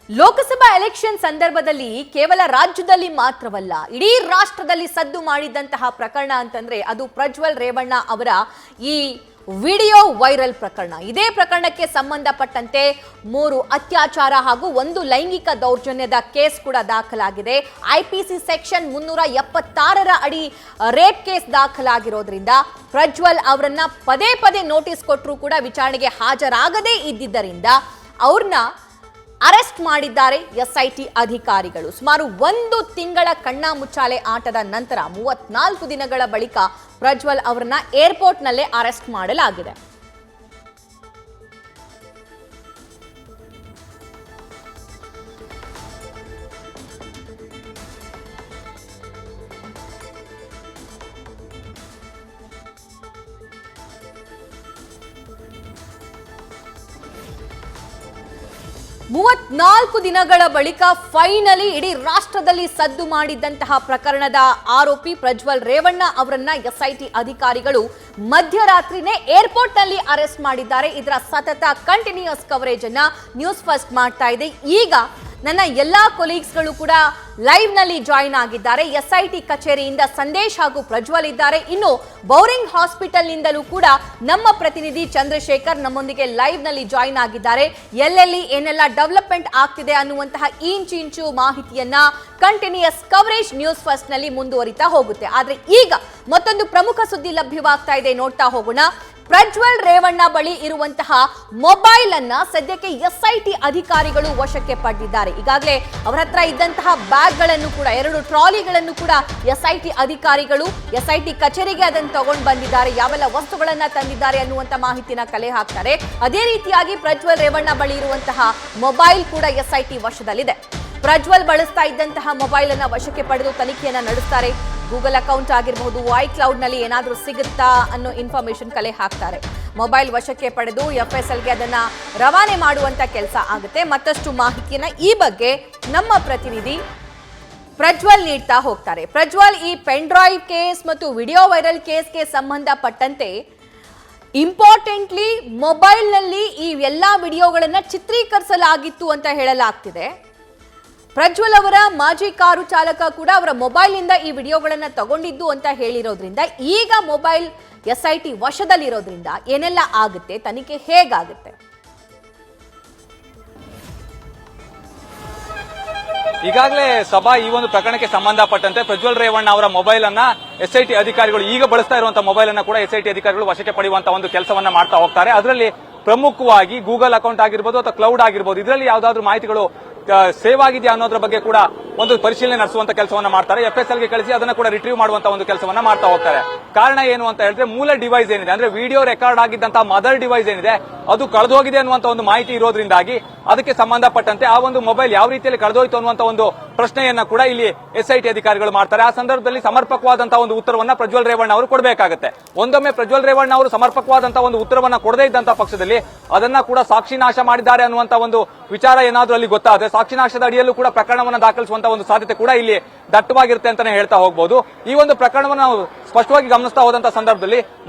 Lok Sabha election ಸಂದರ್ಭದಲ್ಲಿ ಕೇವಲ ರಾಜ್ಯದಲ್ಲಿ ಮಾತ್ರವಲ್ಲ ಇಡೀ ರಾಷ್ಟ್ರದಲ್ಲಿ ಸದ್ದು ಮಾಡಿದಂತಹ ಪ್ರಕರಣ ಅಂತಂದ್ರೆ ಅದು ಪ್ರಜ್ವಲ್ ರೇವಣ್ಣ ಅವರ ಈ ವಿಡಿಯೋ ವೈರಲ್ ಪ್ರಕರಣ. ಇದೇ ಪ್ರಕರಣಕ್ಕೆ ಸಂಬಂಧಪಟ್ಟಂತೆ 3 ಅತ್ಯಾಚಾರ ಹಾಗೂ 1 ಲೈಂಗಿಕ ದೌರ್ಜನ್ಯದ ಕೇಸ್ ಕೂಡ ದಾಖಲಾಗಿದೆ. ಐಪಿಸಿ ಸೆಕ್ಷನ್ 376ರ ಅಡಿ ರೇಪ್ ಕೇಸ್ ದಾಖಲಾಗಿರೋದ್ರಿಂದ ಪ್ರಜ್ವಲ್ ಅವರನ್ನ ಪದೇ ಪದೇ ನೋಟಿಸ್ ಕೊಟ್ಟರೂ ಕೂಡ ವಿಚಾರಣೆಗೆ ಹಾಜರಾಗದೇ ಇದ್ದಿದ್ದರಿಂದ ಅವ್ರನ್ನ ಅರೆಸ್ಟ್ ಮಾಡಿದ್ದಾರೆ ಎಸ್ಐಟಿ ಅಧಿಕಾರಿಗಳು. ಸುಮಾರು 1 ತಿಂಗಳ ಕಣ್ಣಾ ಮುಚ್ಚಾಲೆ ಆಟದ ನಂತರ 34 ದಿನಗಳ ಬಳಿಕ ಪ್ರಜ್ವಲ್ ಅವರನ್ನ ಏರ್ಪೋರ್ಟ್ನಲ್ಲೇ ಅರೆಸ್ಟ್ ಮಾಡಲಾಗಿದೆ. ಮೂವತ್ನಾಲ್ಕು ದಿನಗಳ ಬಳಿಕ ಫೈನಲಿ ಇಡೀ ರಾಷ್ಟ್ರದಲ್ಲಿ ಸದ್ದು ಮಾಡಿದ್ದಂತಹ ಪ್ರಕರಣದ ಆರೋಪಿ ಪ್ರಜ್ವಲ್ ರೇವಣ್ಣ ಅವರನ್ನ ಎಸ್ಐಟಿ ಅಧಿಕಾರಿಗಳು ಮಧ್ಯರಾತ್ರಿನೇ ಏರ್ಪೋರ್ಟ್ ನಲ್ಲಿ ಅರೆಸ್ಟ್ ಮಾಡಿದ್ದಾರೆ. ಇದರ ಸತತ ಕಂಟಿನ್ಯೂಸ್ ಕವರೇಜ್ ಅನ್ನ ನ್ಯೂಸ್ ಫಸ್ಟ್ ಮಾಡ್ತಾ ಇದೆ. ಈಗ ನನ್ನ ಎಲ್ಲಾ ಕೊಲೀಗ್ಸ್ಗಳು ಕೂಡ ಲೈವ್ ನಲ್ಲಿ ಜಾಯಿನ್ ಆಗಿದ್ದಾರೆ. ಎಸ್ಐಟಿ ಕಚೇರಿಯಿಂದ ಸಂದೇಶ್ ಹಾಗೂ ಪ್ರಜ್ವಲ್ ಇದ್ದಾರೆ. ಇನ್ನು ಬೌರಿಂಗ್ ಹಾಸ್ಪಿಟಲ್ ನಿಂದಲೂ ಕೂಡ ನಮ್ಮ ಪ್ರತಿನಿಧಿ ಚಂದ್ರಶೇಖರ್ ನಮ್ಮೊಂದಿಗೆ ಲೈವ್ ನಲ್ಲಿ ಜಾಯಿನ್ ಆಗಿದ್ದಾರೆ. ಎಲ್ಲೆಲ್ಲಿ ಏನೆಲ್ಲ ಡೆವಲಪ್ಮೆಂಟ್ ಆಗ್ತಿದೆ ಅನ್ನುವಂತಹ ಇಂಚು ಮಾಹಿತಿಯನ್ನ ಕಂಟಿನ್ಯೂಸ್ ಕವರೇಜ್ ನ್ಯೂಸ್ ಫಸ್ಟ್ ನಲ್ಲಿ ಮುಂದುವರಿತಾ ಹೋಗುತ್ತೆ. ಆದ್ರೆ ಈಗ ಮತ್ತೊಂದು ಪ್ರಮುಖ ಸುದ್ದಿ ಲಭ್ಯವಾಗ್ತಾ ಇದೆ, ನೋಡ್ತಾ ಹೋಗೋಣ. ಪ್ರಜ್ವಲ್ ರೇವಣ್ಣ ಬಳಿ ಇರುವಂತಹ ಮೊಬೈಲ್ ಅನ್ನ ಸದ್ಯಕ್ಕೆ ಎಸ್ಐಟಿ ಅಧಿಕಾರಿಗಳು ವಶಕ್ಕೆ ಪಡೆದಿದ್ದಾರೆ. ಈಗಾಗಲೇ ಅವರ ಹತ್ರ ಇದ್ದಂತಹ ಬ್ಯಾಗ್ ಗಳನ್ನು ಕೂಡ 2 ಟ್ರಾಲಿಗಳನ್ನು ಕೂಡ ಎಸ್ಐಟಿ ಅಧಿಕಾರಿಗಳು ಎಸ್ಐಟಿ ಕಚೇರಿಗೆ ಅದನ್ನು ತಗೊಂಡು ಬಂದಿದ್ದಾರೆ. ಯಾವೆಲ್ಲ ವಸ್ತುಗಳನ್ನ ತಂದಿದ್ದಾರೆ ಅನ್ನುವಂತ ಮಾಹಿತಿನ ಕಲೆ ಹಾಕ್ತಾರೆ. ಅದೇ ರೀತಿಯಾಗಿ ಪ್ರಜ್ವಲ್ ರೇವಣ್ಣ ಬಳಿ ಇರುವಂತಹ ಮೊಬೈಲ್ ಕೂಡ ಎಸ್ಐಟಿ ವಶದಲ್ಲಿದೆ. ಪ್ರಜ್ವಲ್ ಬಳಸ್ತಾ ಇದ್ದಂತಹ ಮೊಬೈಲ್ ಅನ್ನ ವಶಕ್ಕೆ ಪಡೆದು ತನಿಖೆಯನ್ನ ನಡೆಸ್ತಾರೆ. ಗೂಗಲ್ ಅಕೌಂಟ್ ಆಗಿರಬಹುದು, ಐಕ್ಲೌಡ್ ನಲ್ಲಿ ಏನಾದರೂ ಸಿಗುತ್ತಾ ಅನ್ನೋ ಇನ್ಫಾರ್ಮೇಶನ್ ಕಲೆ ಹಾಕ್ತಾರೆ. ಮೊಬೈಲ್ ವಶಕ್ಕೆ ಪಡೆದು ಎಫ್ಎಸ್ಎಲ್ಗೆ ಅದನ್ನ ರವಾನೆ ಮಾಡುವಂತ ಕೆಲಸ ಆಗುತ್ತೆ. ಮತ್ತಷ್ಟು ಮಾಹಿತಿಯನ್ನ ಈ ಬಗ್ಗೆ ನಮ್ಮ ಪ್ರತಿನಿಧಿ ಪ್ರಜ್ವಲ್ ನೀಡ್ತಾ ಹೋಗ್ತಾರೆ. ಪ್ರಜ್ವಲ್, ಈ ಪೆನ್ ಡ್ರೈವ್ ಕೇಸ್ ಮತ್ತು ವಿಡಿಯೋ ವೈರಲ್ ಕೇಸ್ಗೆ ಸಂಬಂಧಪಟ್ಟಂತೆ ಇಂಪಾರ್ಟೆಂಟ್ಲಿ ಮೊಬೈಲ್ನಲ್ಲಿ ಈ ಎಲ್ಲಾ ವಿಡಿಯೋಗಳನ್ನ ಚಿತ್ರೀಕರಿಸಲಾಗಿತ್ತು ಅಂತ ಹೇಳಲಾಗ್ತಿದೆ. ಪ್ರಜ್ವಲ್ ಅವರ ಮಾಜಿ ಕಾರು ಚಾಲಕ ಕೂಡ ಅವರ ಮೊಬೈಲ್ ನಿಂದ ಈ ವಿಡಿಯೋಗಳನ್ನ ತಗೊಂಡಿದ್ದು ಅಂತ ಹೇಳಿರೋದ್ರಿಂದ ಈಗ ಮೊಬೈಲ್ ಎಸ್ಐಟಿ ವಶದಲ್ಲಿರೋದ್ರಿಂದ ಏನೆಲ್ಲ ಆಗುತ್ತೆ, ತನಿಖೆ ಹೇಗಾಗುತ್ತೆ? ಈಗಾಗಲೇ ಸಭಾ ಈ ಒಂದು ಪ್ರಕರಣಕ್ಕೆ ಸಂಬಂಧಪಟ್ಟಂತೆ ಪ್ರಜ್ವಲ್ ರೇವಣ್ಣ ಅವರ ಮೊಬೈಲ್ ಅನ್ನ ಎಸ್ಐಟಿ ಅಧಿಕಾರಿಗಳು ಈಗ ಬಳಸ್ತಾ ಇರುವಂತಹ ಮೊಬೈಲ್ ಅನ್ನ ಕೂಡ ಎಸ್ಐಟಿ ಅಧಿಕಾರಿಗಳು ವಶಕ್ಕೆ ಪಡೆಯುವಂತಹ ಒಂದು ಕೆಲಸವನ್ನ ಮಾಡ್ತಾ ಹೋಗ್ತಾರೆ. ಅದರಲ್ಲಿ ಪ್ರಮುಖವಾಗಿ ಗೂಗಲ್ ಅಕೌಂಟ್ ಆಗಿರ್ಬೋದು ಅಥವಾ ಕ್ಲೌಡ್ ಆಗಿರ್ಬೋದು, ಇದರಲ್ಲಿ ಯಾವ್ದಾದ್ರು ಮಾಹಿತಿಗಳು ಸೇವ್ ಆಗಿದೆಯಾ ಅನ್ನೋದ್ರ ಬಗ್ಗೆ ಕೂಡ ಒಂದು ಪರಿಶೀಲನೆ ನಡೆಸುವಂತ ಕೆಲಸವನ್ನ ಮಾಡ್ತಾರೆ. ಎಫ್ಎಸ್ಎಲ್ಗೆ ಕಳಿಸಿ ಅದನ್ನ ಕೂಡ ರಿಟ್ರೀವ್ ಮಾಡುವಂತ ಒಂದು ಕೆಲಸವನ್ನ ಮಾಡ್ತಾ ಹೋಗ್ತಾರೆ. ಕಾರಣ ಏನು ಅಂತ ಹೇಳಿದ್ರೆ, ಮೂಲ ಡಿವೈಸ್ ಏನಿದೆ ಅಂದ್ರೆ ವಿಡಿಯೋ ರೆಕಾರ್ಡ್ ಆಗಿದ್ದಂತಹ ಮದರ್ ಡಿವೈಸ್ ಏನಿದೆ ಅದು ಕಳೆದೋಗಿದೆ ಅನ್ನುವಂತ ಒಂದು ಮಾಹಿತಿ ಇರೋದ್ರಿಂದಾಗಿ ಅದಕ್ಕೆ ಸಂಬಂಧಪಟ್ಟಂತೆ ಆ ಒಂದು ಮೊಬೈಲ್ ಯಾವ ರೀತಿಯಲ್ಲಿ ಕಳೆದೋಯ್ತು ಅನ್ನುವಂತ ಒಂದು ಪ್ರಶ್ನೆಯನ್ನ ಕೂಡ ಇಲ್ಲಿ ಎಸ್ಐಟಿ ಅಧಿಕಾರಿಗಳು ಮಾಡ್ತಾರೆ. ಆ ಸಂದರ್ಭದಲ್ಲಿ ಸಮರ್ಪಕವಾದಂತಹ ಒಂದು ಉತ್ತರವನ್ನ ಪ್ರಜ್ವಲ್ ರೇವಣ್ಣ ಅವರು ಕೊಡಬೇಕಾಗುತ್ತೆ. ಒಂದೊಮ್ಮೆ ಪ್ರಜ್ವಲ್ ರೇವಣ್ಣ ಅವರು ಸಮರ್ಪಕವಾದಂತಹ ಒಂದು ಉತ್ತರವನ್ನ ಕೊಡದೇ ಇದ್ದಂತಹ ಪಕ್ಷದಲ್ಲಿ ಅದನ್ನ ಕೂಡ ಸಾಕ್ಷಿನಾಶ ಮಾಡಿದ್ದಾರೆ ಅನ್ನುವಂತ ಒಂದು ವಿಚಾರ ಏನಾದ್ರೂ ಅಲ್ಲಿ ಗೊತ್ತಾದ್ರೆ ಸಾಕ್ಷಿನಾಶದ ಅಡಿಯಲ್ಲೂ ಕೂಡ ಪ್ರಕರಣವನ್ನು ದಾಖಲಿಸುವಂತಹ ಒಂದು ಸಾಧ್ಯತೆ ಕೂಡ ಇಲ್ಲಿ ದಟ್ಟವಾಗಿರುತ್ತೆ ಅಂತಾನೆ ಹೇಳ್ತಾ ಹೋಗಬಹುದು. ಈ ಒಂದು ಪ್ರಕರಣವನ್ನು ನಾವು ಸ್ಪಷ್ಟವಾಗಿ ಗಮನಿಸ್ತಾ ಹೋದಂತಹ ಸಂದರ್ಭದಲ್ಲಿ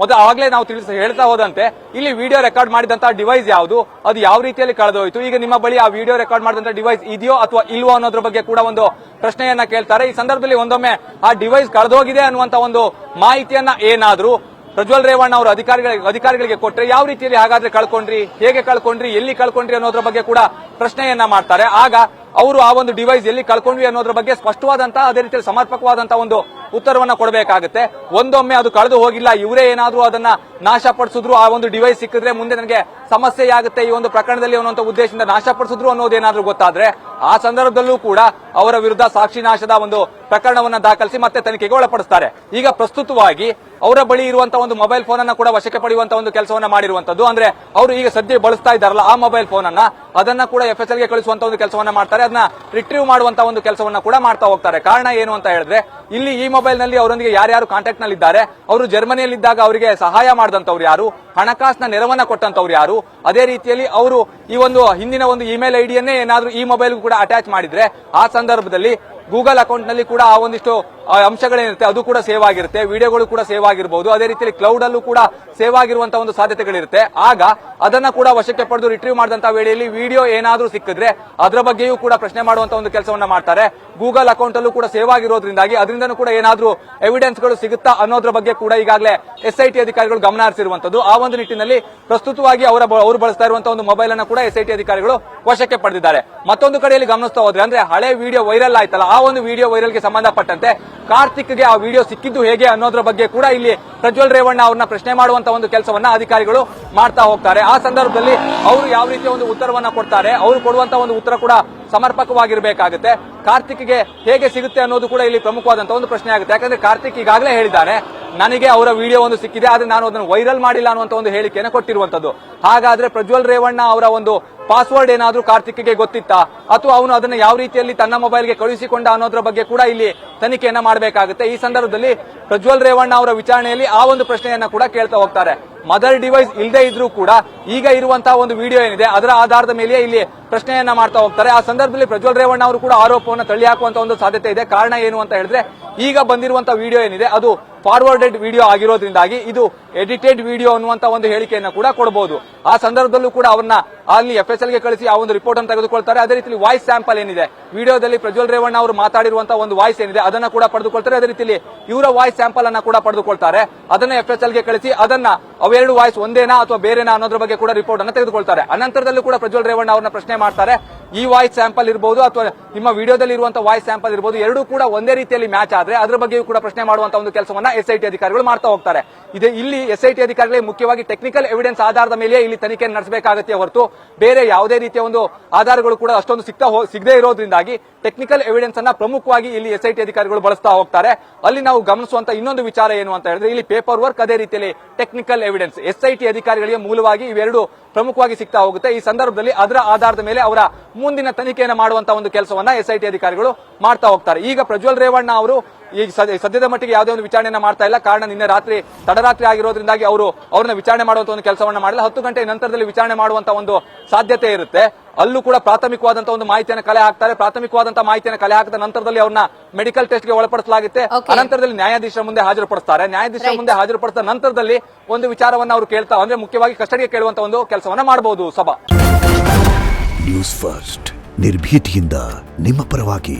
ಆಗಲೇ ನಾವು ಹೇಳ್ತಾ ಹೋದಂತೆ ಇಲ್ಲಿ ವಿಡಿಯೋ ರೆಕಾರ್ಡ್ ಮಾಡಿದಂತಹ ಡಿವೈಸ್ ಯಾವುದು, ಅದು ಯಾವ ರೀತಿಯಲ್ಲಿ ಕಳೆದೋಯ್ತು, ಈಗ ನಿಮ್ಮ ಬಳಿ ಆ ವಿಡಿಯೋ ರೆಕಾರ್ಡ್ ಮಾಡಿದಂತಹ ಡಿವೈಸ್ ಇದೆಯೋ ಅಥವಾ ಇಲ್ವೋ ಅನ್ನೋದ್ರ ಬಗ್ಗೆ ಕೂಡ ಒಂದು ಪ್ರಶ್ನೆಯನ್ನ ಕೇಳ್ತಾರೆ. ಈ ಸಂದರ್ಭದಲ್ಲಿ ಒಂದೊಮ್ಮೆ ಆ ಡಿವೈಸ್ ಕಳೆದೋಗಿದೆ ಅನ್ನುವಂತ ಒಂದು ಮಾಹಿತಿಯನ್ನ ಏನಾದ್ರೂ ಪ್ರಜ್ವಲ್ ರೇವಣ್ಣ ಅವರು ಅಧಿಕಾರಿಗಳಿಗೆ ಕೊಟ್ಟರೆ ಯಾವ ರೀತಿಯಲ್ಲಿ ಹಾಗಾದ್ರೆ ಕಳ್ಕೊಂಡ್ರಿ, ಹೇಗೆ ಕಳ್ಕೊಂಡ್ರಿ, ಎಲ್ಲಿ ಕಳ್ಕೊಂಡ್ರಿ ಅನ್ನೋದ್ರ ಬಗ್ಗೆ ಕೂಡ ಪ್ರಶ್ನೆಯನ್ನ ಮಾಡ್ತಾರೆ. ಆಗ ಅವರು ಆ ಒಂದು ಡಿವೈಸ್ ಎಲ್ಲಿ ಕಳ್ಕೊಂಡ್ವಿ ಅನ್ನೋದ್ರ ಬಗ್ಗೆ ಸ್ಪಷ್ಟವಾದಂತಹ ಅದೇ ರೀತಿಯಲ್ಲಿ ಸಮರ್ಪಕವಾದಂತಹ ಒಂದು ಉತ್ತರವನ್ನ ಕೊಡಬೇಕಾಗುತ್ತೆ. ಒಂದೊಮ್ಮೆ ಅದು ಕಳೆದು ಹೋಗಿಲ್ಲ, ಇವರೇ ಏನಾದ್ರೂ ಅದನ್ನ ನಾಶಪಡಿಸಿದ್ರು, ಆ ಒಂದು ಡಿವೈಸ್ ಸಿಕ್ಕಿದ್ರೆ ಮುಂದೆ ನನಗೆ ಸಮಸ್ಯೆ ಆಗುತ್ತೆ ಈ ಒಂದು ಪ್ರಕರಣದಲ್ಲಿ ಅನ್ನುವಂತ ಉದ್ದೇಶದಿಂದ ನಾಶಪಡಿಸಿದ್ರು ಅನ್ನೋದೇನಾದ್ರೂ ಗೊತ್ತಾದ್ರೆ ಆ ಸಂದರ್ಭದಲ್ಲೂ ಕೂಡ ಅವರ ವಿರುದ್ಧ ಸಾಕ್ಷಿನಾಶದ ಒಂದು ಪ್ರಕರಣವನ್ನ ದಾಖಲಿಸಿ ಮತ್ತೆ ತನಿಖೆಗೆ ಒಳಪಡಿಸ್ತಾರೆ. ಈಗ ಪ್ರಸ್ತುತವಾಗಿ ಅವರ ಬಳಿ ಇರುವಂತಹ ಒಂದು ಮೊಬೈಲ್ ಫೋನ್ ಅನ್ನ ಕೂಡ ವಶಕ್ಕೆ ಪಡೆಯುವಂತಹ ಒಂದು ಕೆಲಸವನ್ನ ಮಾಡಿರುವಂತದ್ದು. ಅಂದ್ರೆ ಅವರು ಈಗ ಸದ್ಯ ಬಳಸ್ತಾ ಇದ್ದಾರಲ್ಲ ಆ ಮೊಬೈಲ್ ಫೋನ್ ಅನ್ನ ಅದನ್ನ ಕೂಡ ಎಫ್ಎಸ್ಎಲ್ಗೆ ಕಳಿಸುವಂತ ಒಂದು ಕೆಲಸವನ್ನ ಮಾಡ್ತಾರೆ. ಅದನ್ನ ರಿಟ್ರೀವ್ ಮಾಡುವಂತಹ ಒಂದು ಕೆಲಸವನ್ನ ಕೂಡ ಮಾಡ್ತಾ ಹೋಗ್ತಾರೆ. ಕಾರಣ ಏನು ಅಂತ ಹೇಳಿದ್ರೆ, ಇಲ್ಲಿ ಈ ಮೊಬೈಲ್ ನಲ್ಲಿ ಅವರೊಂದಿಗೆ ಯಾರ್ಯಾರು ಕಾಂಟ್ಯಾಕ್ಟ್ ನಲ್ಲಿ ಇದ್ದಾರೆ, ಅವರು ಜರ್ಮನಿಯಲ್ಲಿದ್ದಾಗ ಅವರಿಗೆ ಸಹಾಯ ಮಾಡಿದಂತವ್ರು ಯಾರು, ಹಣಕಾಸಿನ ನೆರವನ್ನ ಕೊಟ್ಟಂತವ್ರು ಯಾರು, ಅದೇ ರೀತಿಯಲ್ಲಿ ಅವರು ಈ ಒಂದು ಹಿಂದಿನ ಒಂದು ಇಮೇಲ್ ಐಡಿಯನ್ನೇ ಏನಾದ್ರೂ ಈ ಮೊಬೈಲ್ ಕೂಡ ಅಟ್ಯಾಚ್ ಮಾಡಿದ್ರೆ ಆ ಸಂದರ್ಭದಲ್ಲಿ ಗೂಗಲ್ ಅಕೌಂಟ್ ನಲ್ಲಿ ಕೂಡ ಆ ಒಂದಿಷ್ಟು ಅಂಶಗಳೇನಿರುತ್ತೆ ಅದು ಕೂಡ ಸೇವ್ ಆಗಿರುತ್ತೆ, ವಿಡಿಯೋಗಳು ಕೂಡ ಸೇವ್ ಆಗಿರಬಹುದು, ಅದೇ ರೀತಿಯಲ್ಲಿ ಕ್ಲೌಡ್ ಅಲ್ಲೂ ಕೂಡ ಸೇವ್ ಆಗಿರುವಂತಹ ಒಂದು ಸಾಧ್ಯತೆಗಳಿರುತ್ತೆ. ಆಗ ಅದನ್ನ ಕೂಡ ವಶಕ್ಕೆ ಪಡೆದು ರಿಟ್ರೀವ್ ಮಾಡಿದಂತಹ ವೇಳೆಯಲ್ಲಿ ವಿಡಿಯೋ ಏನಾದ್ರೂ ಸಿಕ್ಕಿದ್ರೆ ಅದರ ಬಗ್ಗೆಯೂ ಕೂಡ ಪ್ರಶ್ನೆ ಮಾಡುವಂತಹ ಒಂದು ಕೆಲಸವನ್ನ ಮಾಡ್ತಾರೆ. ಗೂಗಲ್ ಅಕೌಂಟ್ ಅಲ್ಲೂ ಕೂಡ ಸೇವ್ ಆಗಿರೋದ್ರಿಂದಾಗಿ ಅದರಿಂದನೂ ಕೂಡ ಏನಾದ್ರೂ ಎವಿಡೆನ್ಸ್ ಗಳು ಸಿಗುತ್ತಾ ಅನ್ನೋದ್ರ ಬಗ್ಗೆ ಕೂಡ ಈಗಾಗಲೇ SIT ಅಧಿಕಾರಿಗಳು ಗಮನ ಹರಿಸಿರುವಂತದ್ದು. ಆ ಒಂದು ನಿಟ್ಟಿನಲ್ಲಿ ಪ್ರಸ್ತುತವಾಗಿ ಅವರು ಬಳಸ್ತಾ ಇರುವಂತಹ ಒಂದು ಮೊಬೈಲ್ ಅನ್ನು ಕೂಡ SIT ಅಧಿಕಾರಿಗಳು ವಶಕ್ಕೆ ಪಡೆದಿದ್ದಾರೆ. ಮತ್ತೊಂದು ಕಡೆಯಲ್ಲಿ ಗಮನಿಸ್ತಾ ಹೋದ್ರೆ ಅಂದ್ರೆ ಹಳೆ ವಿಡಿಯೋ ವೈರಲ್ ಆಯ್ತಲ್ಲ, ಆ ಒಂದು ವಿಡಿಯೋ ವೈರಲ್ಗೆ ಸಂಬಂಧಪಟ್ಟಂತೆ ಕಾರ್ತಿಕ್ಗೆ ಆ ವಿಡಿಯೋ ಸಿಕ್ಕಿದ್ದು ಹೇಗೆ ಅನ್ನೋದ್ರ ಬಗ್ಗೆ ಕೂಡ ಇಲ್ಲಿ ಪ್ರಜ್ವಲ್ ರೇವಣ್ಣ ಅವ್ರನ್ನ ಪ್ರಶ್ನೆ ಮಾಡುವಂತ ಒಂದು ಕೆಲಸವನ್ನ ಅಧಿಕಾರಿಗಳು ಮಾಡ್ತಾ ಹೋಗ್ತಾರೆ. ಆ ಸಂದರ್ಭದಲ್ಲಿ ಅವರು ಯಾವ ರೀತಿಯ ಒಂದು ಉತ್ತರವನ್ನ ಕೊಡ್ತಾರೆ, ಅವರು ಕೊಡುವಂತ ಒಂದು ಉತ್ತರ ಕೂಡ ಸಮರ್ಪಕವಾಗಿರ್ಬೇಕಾಗುತ್ತೆ. ಕಾರ್ತಿಕ್ಗೆ ಹೇಗೆ ಸಿಗುತ್ತೆ ಅನ್ನೋದು ಕೂಡ ಇಲ್ಲಿ ಪ್ರಮುಖವಾದಂತಹ ಒಂದು ಪ್ರಶ್ನೆ ಆಗುತ್ತೆ. ಯಾಕಂದ್ರೆ ಕಾರ್ತಿಕ್ ಈಗಾಗಲೇ ಹೇಳಿದ್ದಾನೆ, ನನಗೆ ಅವರ ವಿಡಿಯೋ ಒಂದು ಸಿಕ್ಕಿದೆ, ಆದ್ರೆ ನಾನು ಅದನ್ನು ವೈರಲ್ ಮಾಡಿಲ್ಲ ಅನ್ನುವಂತ ಒಂದು ಹೇಳಿಕೆಯನ್ನು ಕೊಟ್ಟಿರುವಂತದ್ದು. ಹಾಗಾದ್ರೆ ಪ್ರಜ್ವಲ್ ರೇವಣ್ಣ ಅವರ ಒಂದು ಪಾಸ್ವರ್ಡ್ ಏನಾದ್ರೂ ಕಾರ್ತಿಕ್ಗೆ ಗೊತ್ತಿತ್ತಾ, ಅಥವಾ ಅವನು ಅದನ್ನು ಯಾವ ರೀತಿಯಲ್ಲಿ ತನ್ನ ಮೊಬೈಲ್ಗೆ ಕಳುಹಿಸಿಕೊಂಡ ಅನ್ನೋದ್ರ ಬಗ್ಗೆ ಕೂಡ ಇಲ್ಲಿ ತನಿಖೆಯನ್ನ ಮಾಡಬೇಕಾಗುತ್ತೆ. ಈ ಸಂದರ್ಭದಲ್ಲಿ ಪ್ರಜ್ವಲ್ ರೇವಣ್ಣ ಅವರ ವಿಚಾರಣೆಯಲ್ಲಿ ಆ ಒಂದು ಪ್ರಶ್ನೆಯನ್ನ ಕೂಡ ಕೇಳ್ತಾ ಹೋಗ್ತಾರೆ. ಮದರ್ ಡಿವೈಸ್ ಇಲ್ಲದೆ ಇದ್ರೂ ಕೂಡ ಈಗ ಇರುವಂತಹ ಒಂದು ವಿಡಿಯೋ ಏನಿದೆ ಅದರ ಆಧಾರದ ಮೇಲೆ ಇಲ್ಲಿ ಪ್ರಶ್ನೆಯನ್ನ ಮಾಡ್ತಾ ಹೋಗ್ತಾರೆ. ಆ ಸಂದರ್ಭದಲ್ಲಿ ಪ್ರಜ್ವಲ್ ರೇವಣ್ಣ ಅವರು ಕೂಡ ಆರೋಪವನ್ನು ತಳ್ಳಿ ಹಾಕುವಂತ ಒಂದು ಸಾಧ್ಯತೆ ಇದೆ. ಕಾರಣ ಏನು ಅಂತ ಹೇಳಿದ್ರೆ, ಈಗ ಬಂದಿರುವಂತಹ ವಿಡಿಯೋ ಏನಿದೆ ಅದು ಫಾರ್ವರ್ಡೆಡ್ ವಿಡಿಯೋ ಆಗಿರೋದ್ರಿಂದಾಗಿ ಇದು ಎಡಿಟೆಡ್ ವಿಡಿಯೋ ಅನ್ನುವಂತ ಒಂದು ಹೇಳಿಕೆಯನ್ನು ಕೂಡ ಕೊಡಬಹುದು. ಆ ಸಂದರ್ಭದಲ್ಲೂ ಕೂಡ ಅವನ್ನ ಅಲ್ಲಿ FSL ಗೆ ಕಳಿಸಿ ಆ ಒಂದು ರಿಪೋರ್ಟ್ ಅನ್ನು ತೆಗೆದುಕೊಳ್ತಾರೆ. ಅದೇ ರೀತಿ ವಾಯ್ಸ್ ಸ್ಯಾಂಪಲ್ ಏನಿದೆ, ವಿಡಿಯೋದಲ್ಲಿ ಪ್ರಜ್ವಲ್ ರೇವಣ್ಣ ಅವರು ಮಾತಾಡಿರುವಂತಹ ಒಂದು ವಾಯ್ಸ್ ಏನಿದೆ ಅದನ್ನ ಕೂಡ ಪಡೆದುಕೊಳ್ತಾರೆ. ಅದೇ ರೀತಿಯಲ್ಲಿ ಇವರ ವಾಯ್ಸ್ ಸ್ಯಾಂಪಲ್ ಅನ್ನ ಕೂಡ ಪಡೆದುಕೊಳ್ತಾರೆ. ಅದನ್ನ FSL ಗೆ ಕಳಿಸಿ ಅದನ್ನ ಅವೆರಡು ವಾಯ್ಸ್ ಒಂದೇನಾ ಅಥವಾ ಬೇರೆನಾ ಅನ್ನೋದ್ರ ಬಗ್ಗೆ ಕೂಡ ರಿಪೋರ್ಟ್ ಅನ್ನು ತೆಗೆದುಕೊಳ್ತಾರೆ. ಅನಂತರದಲ್ಲೂ ಕೂಡ ಪ್ರಜ್ವಲ್ ರೇವಣ್ಣ ಅವರನ್ನ ಪ್ರಶ್ನೆ ಮಾಡ್ತಾರೆ, ಈ ವಾಯ್ಸ್ ಸ್ಯಾಂಪಲ್ ಇರಬಹುದು ಅಥವಾ ನಿಮ್ಮ ವಿಡಿಯೋದಲ್ಲಿ ಇರುವಂತಹ ವಾಯ್ಸ್ ಸ್ಯಾಂಪಲ್ ಇರಬಹುದು, ಎರಡೂ ಕೂಡ ಒಂದೇ ರೀತಿಯಲ್ಲಿ ಮ್ಯಾಚ್ ಆದ್ರೆ ಅದರ ಬಗ್ಗೆಯೂ ಕೂಡ ಪ್ರಶ್ನೆ ಮಾಡುವಂತಹ ಒಂದು ಕೆಲಸವನ್ನ SIT ಅಧಿಕಾರಿಗಳು ಮಾಡ್ತಾ ಹೋಗ್ತಾರೆ. ಇಲ್ಲಿ SIT ಅಧಿಕಾರಿಗಳಿಗೆ ಮುಖ್ಯವಾಗಿ ಟೆಕ್ನಿಕಲ್ ಎವಿಡೆನ್ಸ್ ಆಧಾರದ ಮೇಲೆ ಇಲ್ಲಿ ತನಿಖೆ ನಡೆಸಬೇಕಾಗುತ್ತೆ ಹೊರತು ಬೇರೆ ಯಾವುದೇ ರೀತಿಯ ಒಂದು ಆಧಾರಗಳು ಕೂಡ ಅಷ್ಟೊಂದು ಸಿಗದೇ ಇರೋದ್ರಿಂದಾಗಿ ಟೆಕ್ನಿಕಲ್ ಎವಿಡೆನ್ಸ್ ಅನ್ನ ಪ್ರಮುಖವಾಗಿ ಇಲ್ಲಿ SIT ಅಧಿಕಾರಿಗಳು ಬಳಸ್ತಾ ಹೋಗ್ತಾರೆ. ಅಲ್ಲಿ ನಾವು ಗಮನಿಸುವಂತ ಇನ್ನೊಂದು ವಿಚಾರ ಏನು ಅಂತ ಹೇಳಿದ್ರೆ, ಇಲ್ಲಿ ಪೇಪರ್ ವರ್ಕ್ ಅದೇ ರೀತಿಯಲ್ಲಿ ಟೆಕ್ನಿಕಲ್ ಎವಿಡೆನ್ಸ್ SIT ಅಧಿಕಾರಿಗಳಿಗೆ ಮೂಲವಾಗಿ ಇವೆರಡು ಪ್ರಮುಖವಾಗಿ ಸಿಗ್ತಾ ಹೋಗುತ್ತೆ. ಈ ಸಂದರ್ಭದಲ್ಲಿ ಅದರ ಆಧಾರದ ಮೇಲೆ ಅವರ ಮುಂದಿನ ತನಿಖೆಯನ್ನು ಮಾಡುವಂತಹ ಒಂದು ಕೆಲಸವನ್ನ SIT ಅಧಿಕಾರಿಗಳು ಮಾಡ್ತಾ ಹೋಗ್ತಾರೆ. ಈಗ ಪ್ರಜ್ವಲ್ ರೇವಣ್ಣ ಅವರು ಈಗ ಸದ್ಯದ ಮಟ್ಟಿಗೆ ಯಾವುದೇ ಒಂದು ವಿಚಾರಣೆಯನ್ನ ಮಾಡ್ತಾ ಇಲ್ಲ. ಕಾರಣ ನಿನ್ನೆ ರಾತ್ರಿ ತಡರಾತ್ರಿ ಆಗಿರೋದ್ರಿಂದಾಗಿ ಅವ್ರನ್ನ ವಿಚಾರಣೆ ಮಾಡುವಂತ ಒಂದು ಕೆಲಸವನ್ನ ಮಾಡಿಲ್ಲ. 10 ಗಂಟೆ ನಂತರದಲ್ಲಿ ವಿಚಾರಣೆ ಮಾಡುವಂತ ಒಂದು ಸಾಧ್ಯತೆ ಇರುತ್ತೆ. ಅಲ್ಲೂ ಕೂಡ ಪ್ರಾಥಮಿಕವಾದಂತಹ ಒಂದು ಮಾಹಿತಿಯನ್ನು ಕಲೆ ಹಾಕ್ತಾರೆ. ಪ್ರಾಥಮಿಕವಾದಂತಹ ಮಾಹಿತಿಯನ್ನು ಕಲೆ ಹಾಕಿದ ನಂತರದಲ್ಲಿ ಅವ್ರನ್ನ ಮೆಡಿಕಲ್ ಟೆಸ್ಟ್ ಗೆ ಒಳಪಡಿಸಲಾಗುತ್ತೆ. ಅನಂತರದಲ್ಲಿ ನ್ಯಾಯಾಧೀಶರ ಮುಂದೆ ಹಾಜರುಪಡಿಸ್ತಾರೆ. ನ್ಯಾಯಾಧೀಶರ ಮುಂದೆ ಹಾಜರುಪಡಿಸಿದ ನಂತರದಲ್ಲಿ ಒಂದು ವಿಚಾರವನ್ನ ಅವರು ಕೇಳ್ತಾ ಅಂದ್ರೆ ಮುಖ್ಯವಾಗಿ ಕಸ್ಟಡಿಗೆ ಕೇಳುವಂತ ಒಂದು ಕೆಲಸವನ್ನ ಮಾಡಬಹುದು. ಸಭಾ ನ್ಯೂಸ್ ಫಸ್ಟ್ ನಿರ್ಭೀತಿಯಿಂದ ನಿಮ್ಮ ಪರವಾಗಿ.